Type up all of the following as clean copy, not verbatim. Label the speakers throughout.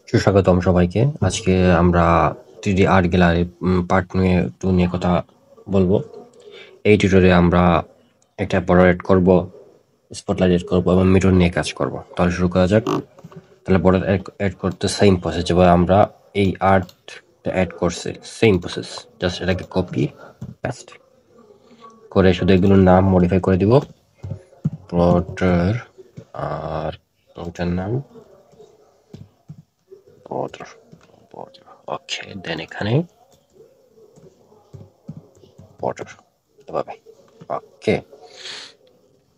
Speaker 1: সুস্বাগতম সবাইকে। আজকে আমরা 3D আর্ট গ্যালারি পার্ট 2 নিয়ে কথা বলবো। এই টিউটোরিয়ালে আমরা একটা বর্ডার এড করব, স্পটলাইট এড করব এবং মিরর নিয়ে কাজ করব। তাহলে শুরু করা যাক। তাহলে বর্ডার এড করতে সেম প্রসেস, যেভাবে আমরা এই আর্টটা এড করছি, সেম প্রসেস। জাস্ট এটাকে কপি পেস্ট করে শুধু এগুলোর নাম মডিফাই করে দিব। বর্ডার আর ওটার নাম বর্ডার। ওকে, দেন এখানে বর্ডার এভাবে। ওকে,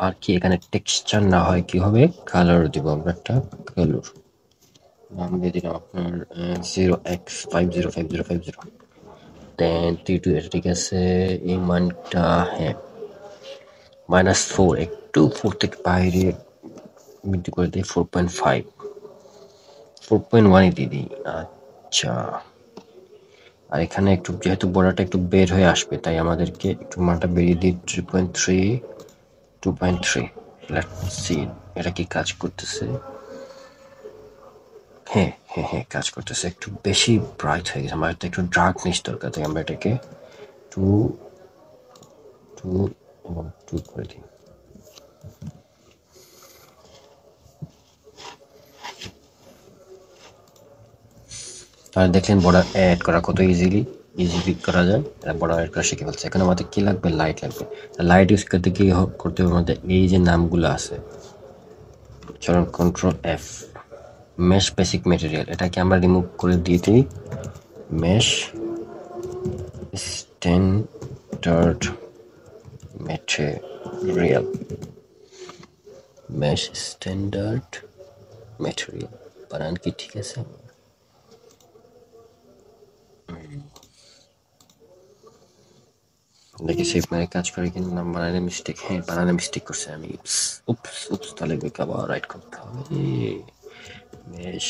Speaker 1: আর কি এখানে টেক্সচার না হয় কি হবে, কালার দিব আমরা একটা কালার। নাম দিয়ে দিলাম আপনার 0x505050। দেন T2 এটা ঠিক আছে, এই মানটা হ্যাঁ -4, একটু 4 থেকে বাইরে বৃদ্ধি করে দিই 4.5, 4.1 দিয়ে দিই। আচ্ছা, আর এখানে একটু যেহেতু বর্ডারটা একটু বের হয়ে আসবে, তাই আমাদেরকে একটু মানটা বেরিয়ে দিই 3.3, 2.3। লেটস সি এটা কি কাজ করতেছে। হ্যাঁ হ্যাঁ হ্যাঁ, কাজ করতেছে। একটু বেশি ব্রাইট হয়ে গেছে, আমার একটু ডার্কনেস দরকার, তাই আমরা এটাকে 2 2 এবং 2 করে দিই। তাহলে দেখলেন বর্ডার অ্যাড করা কত ইজিলি করা যায়। বর্ডার অ্যাড করা শিখে ফেলছে। এখানে আমাদের কি লাগবে, লাইট লাগবে। লাইট ইউজ করতে কি করতে হবে আমাদের, এই যে নামগুলো আছে, চলুন control F, mesh basic material, এটাকে আমরা রিমুভ করে দিয়ে দিই। Mesh standard material, mesh standard material. বানান কি ঠিক আছে? দেখি সেভ মানে কাজ করে কিনা, নাম বানানে মিস্টেক। হ্যাঁ, বানানে মিস্টেক করছে আমি। উপস, তাহলে আবার রাইট করতে হবে। মেশ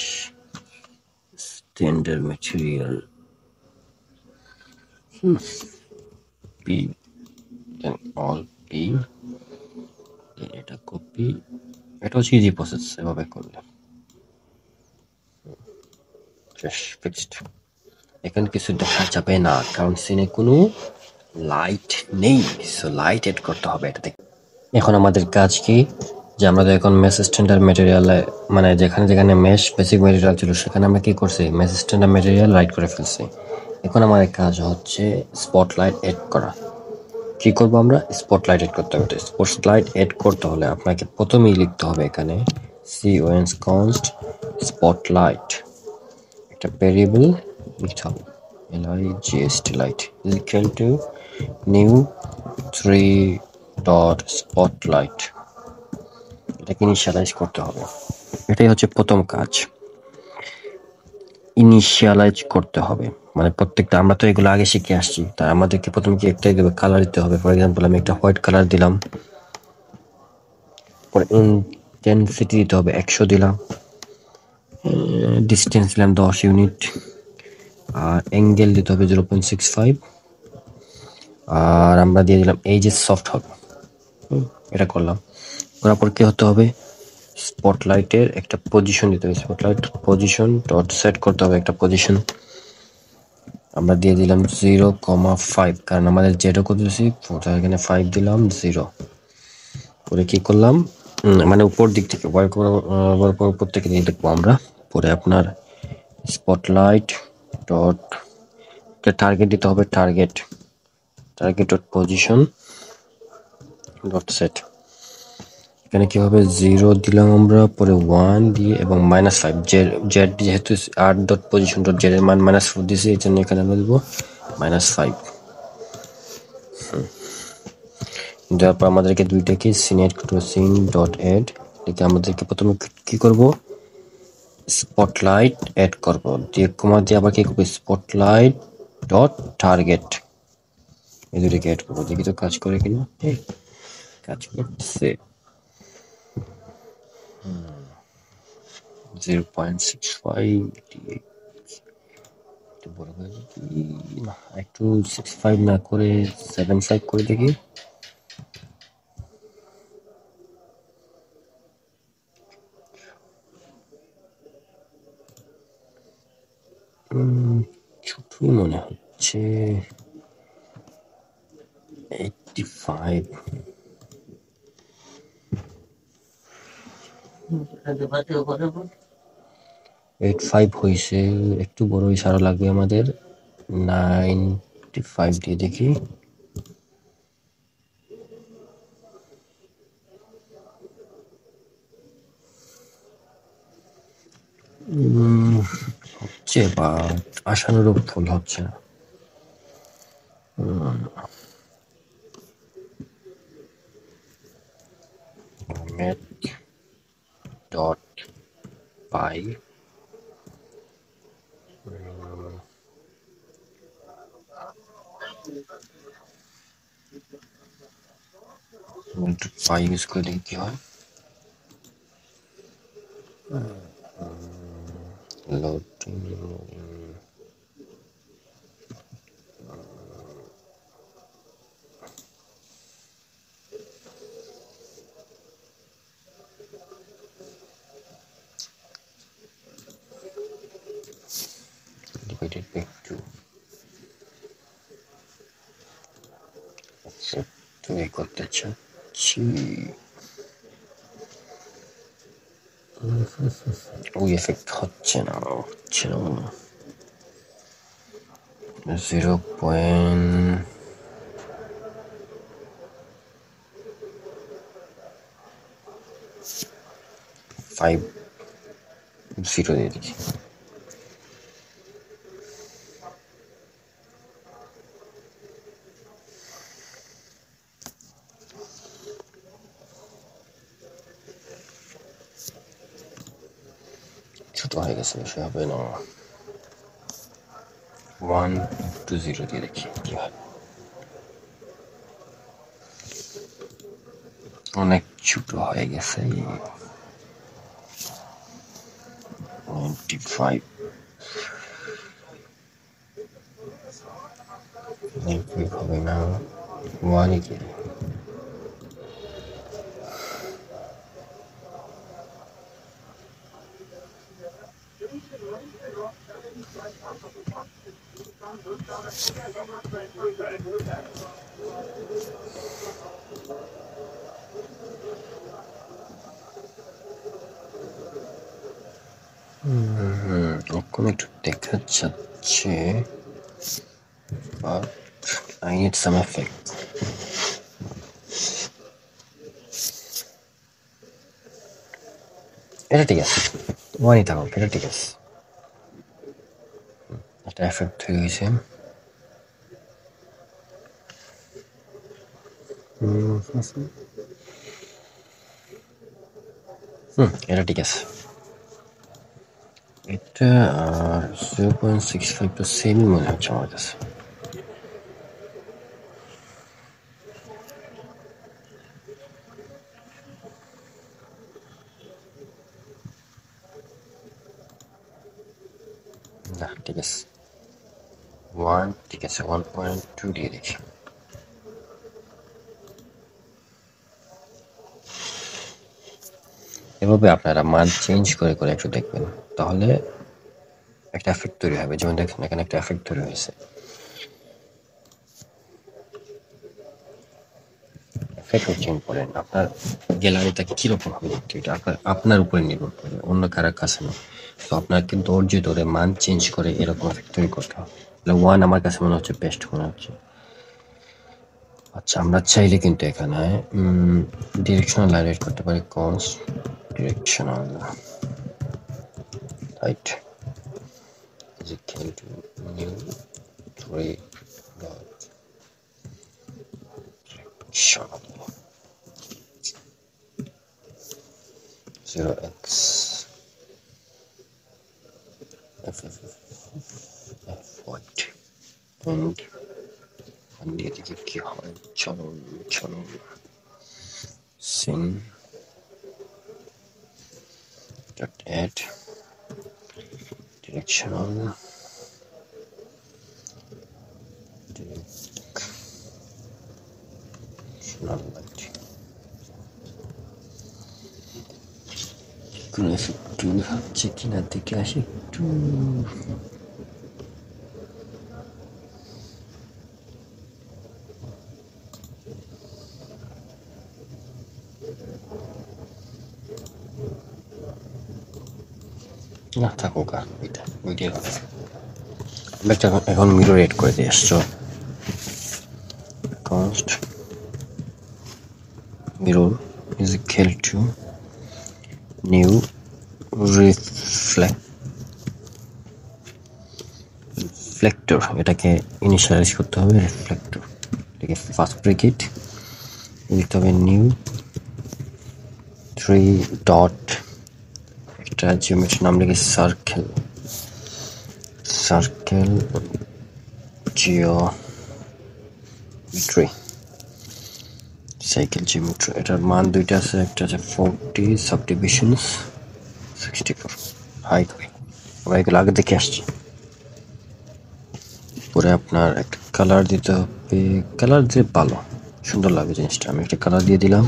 Speaker 1: স্ট্যান্ডার্ড মেটেরিয়াল পি, দেন অল পি, এটা কপি। এটা হচ্ছে ইজি প্রসেস, এভাবে করলে ফিক্সড। এখানে কিছু দেখা যাবে না, কারণ সিনে কোনো লাইট নেই, সো লাইট এড করতে হবে এটাতে। এখন আমাদের কাজ কি, যে আমরা এখন মেশ স্ট্যান্ডার্ড মেটেরিয়ালে, মানে যেখানে যেখানে মেশ বেসিক মেটেরিয়াল ছিল সেখানে আমরা কি করছি, মেশ স্ট্যান্ডার্ড মেটেরিয়াল রাইট করে ফেলছি। এখন আমাদের কাজ হচ্ছে স্পটলাইট এড করা। কি করবো আমরা, স্পটলাইট এড করতে হবে। স্পটলাইট এড করতে হলে আপনাকে প্রথমেই লিখতে হবে এখানে const স্পটলাইট, একটা ভেরিয়েবল লিখতে হবে, ligst light is equal to new 3 dot spotlight। এটাকে ইনিশিয়ালাইজ করতে হবে। এটাই হচ্ছে প্রথম কাজ, ইনিশিয়ালাইজ করতে হবে। মানে প্রত্যেকটা, আমরা তো এগুলো আগে শিখে আসছি, তাই আমাদেরকে প্রথম কি একটাই দেবে, কালার দিতে হবে। ফর এক্সাম্পল আমি একটা হোয়াইট কালার দিলাম, পরে ইন্টেন্সিটি দিতে হবে 100 দিলাম, ডিস্টেন্স দিলাম 10 ইউনিট, আর অ্যাঙ্গেল দিতে হবে 0.65, আর আমরা দিয়ে দিলাম এই যে সফট হবে। এটা করলাম, করার পর কি হতে হবে, স্পটলাইটের একটা পজিশন দিতে হবে। স্পটলাইট পজিশন ডট সেট করতে হবে একটা পজিশন। আমরা দিয়ে দিলাম 0,5, কারণ আমাদের যেটা করতেছি এখানে 5 দিলাম, 0 করে কি করলাম, মানে উপর দিক থেকে উপর থেকে নিয়ে দেখবো আমরা। পরে আপনার স্পটলাইট ডট টার্গেট দিতে হবে, target dot position dot set. এখানে কি হবে, 0 দিলাম আমরা, পরে 1 দিয়ে এবং -5, জেড যেহেতু 8 ডট পজিশন ডট জেড এর মান -4 দিয়েছি, এই জন্য এখানে আমরা দেবো -5। দেওয়ার পর আমাদেরকে দুইটাকে সিন ডট এড, এটাকে আমাদেরকে প্রথমে কি করব, স্পটলাইট এড করব, দিয়ে কমা দিয়ে আবার কি করবো, স্পটলাইট ডট টার্গেট, এই দুটোকে এড করবো। দেখি তো কাজ করে কিনা। কাজ করতেছে। 0.65 দিয়ে একটু বড় করে দেখি, না একটু 65 না করে 75 করে দেখি। ছোটই মনে হচ্ছে। 85 85 হয়েছে, একটু বড় ইশারা লাগবে আমাদের। 95 দিয়ে দেখি। হচ্ছে বা আশানুরূপ ফল হচ্ছে না। ম্যাথ ডট পাই পাই ইউজ করে দেখি কি হয়। লোডিং divided by 2 তৈরি করতে চাচ্ছি। ওই এফেক্ট হচ্ছে না 0.50 দিয়ে দেখি। ছোট হয়ে গেছে, বেশি হবে না। 120 দিয়ে দেখি কি হয়। অনেক ছোট হয়ে গেছে। 95 হবে না, 1 দিয়ে। এখন একটু দেখা যাচ্ছে, but I need some effect. এটা ঠিক আছে, ওয়ানই থাকুক, এটা ঠিক আছে। একটা এফেক্ট হয়ে গেছে। এটা ঠিক আছে। এটা 0.65 তো সেমই মনে হচ্ছে আমার কাছে। না ঠিক আছে, 1 ঠিক আছে, 1.2 দিয়ে দেখি। এভাবে আপনারা মান চেঞ্জ করে করে একটু দেখবেন, তাহলে একটা এফেক্ট তৈরি হবে। যেমন দেখেন এখানে একটা এফেক্ট তৈরি হয়েছে। এফেক্ট হচ্ছে ইম্পর্টেন্ট। আপনার গ্যালারিটা কিরকম হবে দেখতে, এটা আপনার উপরে নির্ভর করে, অন্য কারোর কাছে না। তো আপনার কিন্তু ধৈর্য ধরে মান চেঞ্জ করে এরকম এফেক্ট তৈরি করতে হবে। ওয়ান আমার কাছে মনে হচ্ছে বেস্ট মনে হচ্ছে। আচ্ছা, আমরা চাইলে কিন্তু এখানে ডিরেকশনাল লাইট করতে পারি। Cons directional light is equal to new 3 dot directional 0x f white and দিয়ে দিকে কি হয়। চলুন sin dot add directional light কোনো একটু হচ্ছে কিনা দেখে আসি একটু। না থাকুক, আর ওইটাই হবে। এখন মিরর এড করে দিয়ে আসছো, const mirror is equal to new reflector, এটাকে ইনিশিয়ালাইজ করতে হবে। রিফ্লেক্টর এটাকে ফার্স্ট ব্র্যাকেট লিখতে হবে, নিউ 3 ডট, একটা জিওমেট্রি নাম লিখে সার্কেল জিওমেট্রি, সাইকেল জিওমেট্রি। এটার মান দুইটা আছে, একটা আছে 40, সাবডিভিশনস 64, হাইট। আমরা এগুলো আগে দেখে আসছি। পরে আপনার একটা কালার দিতে হবে, কালার দিয়ে ভালো সুন্দর লাগবে জিনিসটা। আমি একটা কালার দিয়ে দিলাম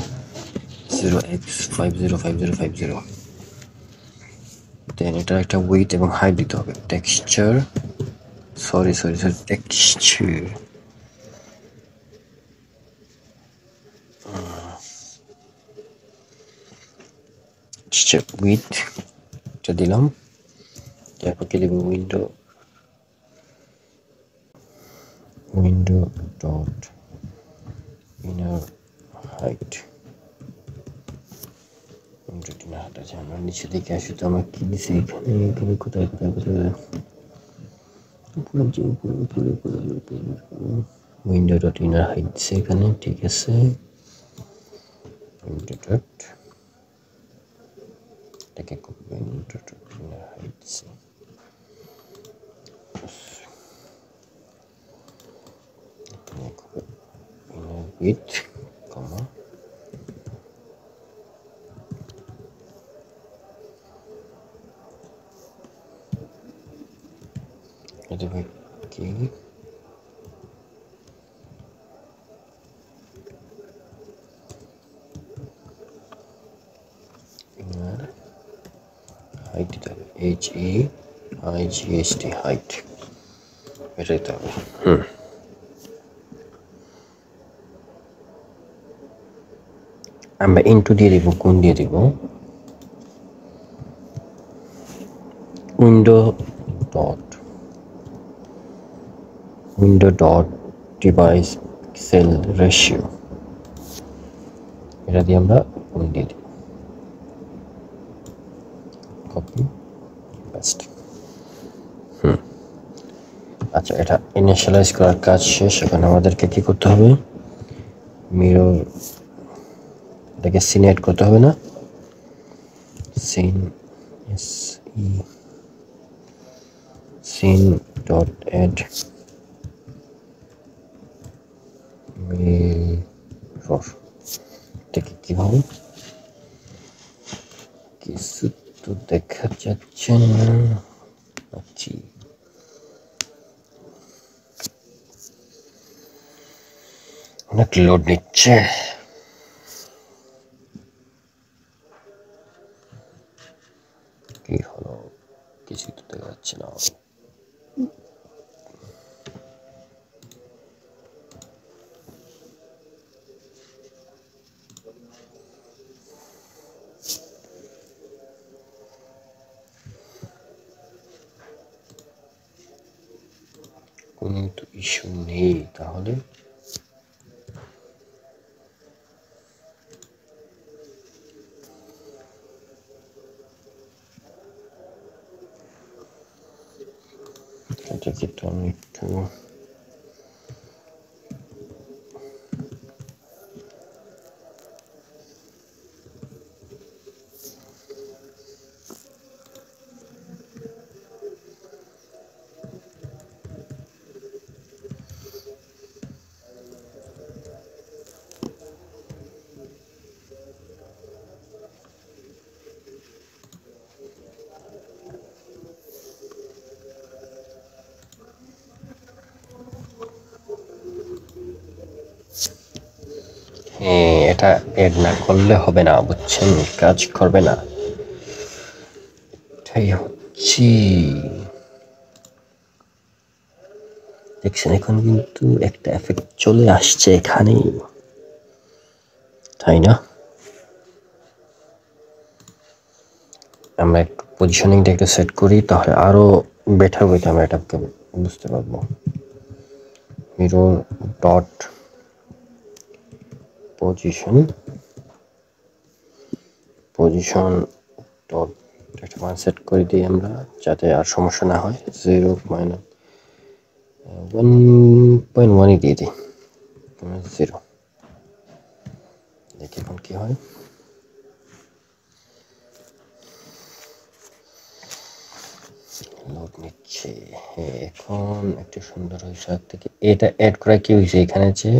Speaker 1: 0x505050। দেন এটা একটা উইথ এবং হাইট দিতে হবে। টেক্সচার উইথ এটা দিলাম। তারপর কি লিখবো, উইন্ডো ডট ইনার হাইট। আমরা নিচে দিকে আসি, তো আমরা কি দিছি এখানে, কোথায় উইন্ডো ডট ইনার হাইট দিছে এখানে, ঠিক আছে। উইন্ডো ডট এটাকে উইন্ডো ডট ইনার হাইট দিছে, ইনার উইথ কমা এটা কি হাইট দিতে হবে, HEIGHT হাইট, এটা দিতে হবে। আমরা ইনটু দিয়ে দিব, কোন দিয়ে দিব, window dot device pixel ratio, এটা দিয়ে আমরা কোন দিয়ে দিব, কপি পেস্ট। আচ্ছা, এটা ইনিশিয়ালাইজ করার কাজ শেষ। এখন আমাদেরকে কি করতে হবে, মিরর এটাকে সিন এড করতে হবে না, সিন ডট এড মিরর। এটাকে কিভাবে, কিছু তো দেখা যাচ্ছে না, অনেক লোড নিচ্ছে। কি হলো, কিছু তো দেখা যাচ্ছে না। কোনো তো ইস্যু নেই তাহলে। এটাকে তো আমি একটু এটা এড না করলে হবে না, বুঝছেন, কাজ করবে না। এটাই হচ্ছে, দেখছেন এখন কিন্তু একটা এফেক্ট চলে আসছে এখানে, তাই না? আমরা একটু পজিশনিংটা একটু সেট করি, তাহলে আরো বেটার ওয়েতে আমরা এটাকে বুঝতে পারবো। মিরর ডট পজিশন ডট একটা মান সেট করে দিই আমরা, যাতে আর সমস্যা না হয়। 0.1.1 দিয়ে দিই, 0। দেখি এখন কি হয়। লোড নিচ্ছে। হ্যাঁ, এখন একটু সুন্দর হয়েছে। আর থেকে এটা অ্যাড করা কি হয়েছে, এখানে যে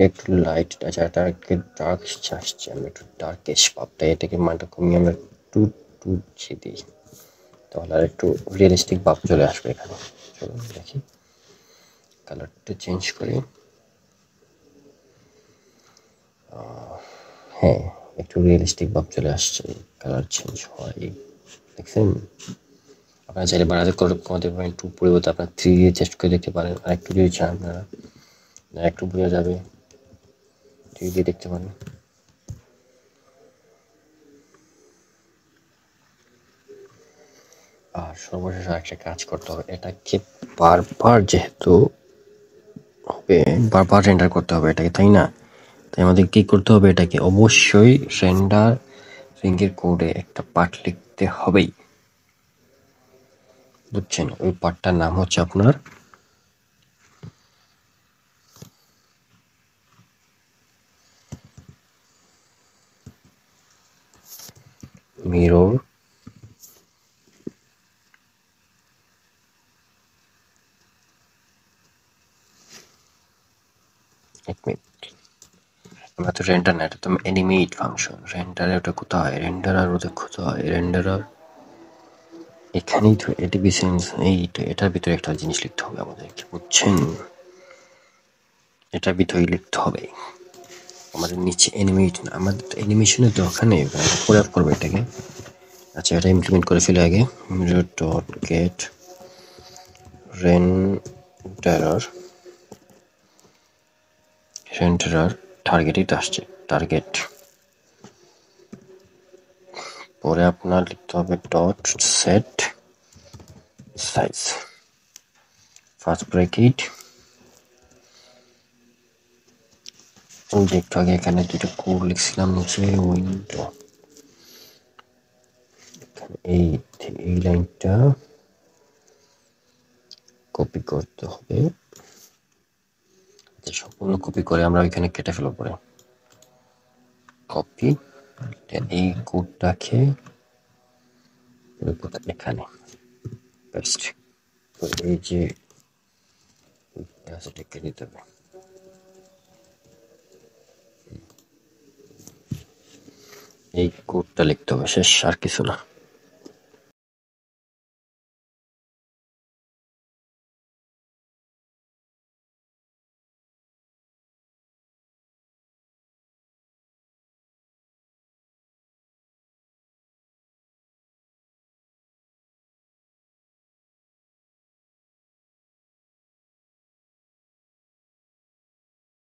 Speaker 1: একটু লাইট যাটাকে ডার্ক আসছে, আমরা একটু ডার্কেশ ভাবটা, এটাকে মানটা কমিয়ে আমরা 2 দিই, তাহলে আর একটু রিয়েলিস্টিক ভাব চলে আসবে এখানে। চলুন দেখি, কালারটা চেঞ্জ করি। হ্যাঁ, একটু রিয়েলিস্টিক ভাব চলে আসছে, কালার চেঞ্জ হয়, দেখছেন? আপনারা চাইলে বাড়াতে কমাতে পারেন, একটু পরিবর্তে আপনার 3 দিয়ে চেষ্টা করে দেখতে পারেন। আর একটু যদি চান আপনারা, একটু বোঝা যাবে, 3 দিয়ে দেখতে পারেন। আর সর্বশেষ একটা কাজ করতে হবে, এটাকে বারবার যেহেতু হবে, বারবার রেন্ডার করতে হবে এটাকে, তাই না? তাই আমাদের কি করতে হবে, এটাকে অবশ্যই রেন্ডার রিংয়ের কোডে একটা পার্ট লিখতে হবেই, বুঝছেন? ওই পার্টটার নাম হচ্ছে আপনার মিরর এক মিনিট, আমরা তো রেন্ডার না, এটা তো অ্যানিমেট ফাংশন। রেন্ডার ওটা কোথায়, রেন্ডারার ওটা কোথায়, রেন্ডারার এখানেই তো, এটিভি সেন্স, এই তো এটার ভিতরে একটা জিনিস লিখতে হবে আমাদেরকে, বুঝছেন? এটার ভিতরে লিখতে হবে আমাদের, নিচে অ্যানিমেট না, আমাদের তো অ্যানিমেশনের দরকার নেই, পরে অফ করবো এটাকে। আচ্ছা, এটা ইমপ্লিমেন্ট করে ফেলে আগে। Mirror dot gate renderer, target আসছে, টার্গেট। পরে আপনার লিখতে হবে dot set size, first bracket. ওই যে একটু আগে এখানে দুটো কোড লিখছিলাম নিচে, উইন্ডো, এই লাইনটা কপি করতে হবে, সম্পূর্ণ কপি করে আমরা ওইখানে কেটে ফেলবো। পরে কপি, এই কোডটাকে এখানে পেস্ট করে, এই যে সেটাকে দিতে হবে, এই কোডটা লিখতে হবে, শেষ, আর কিছু না।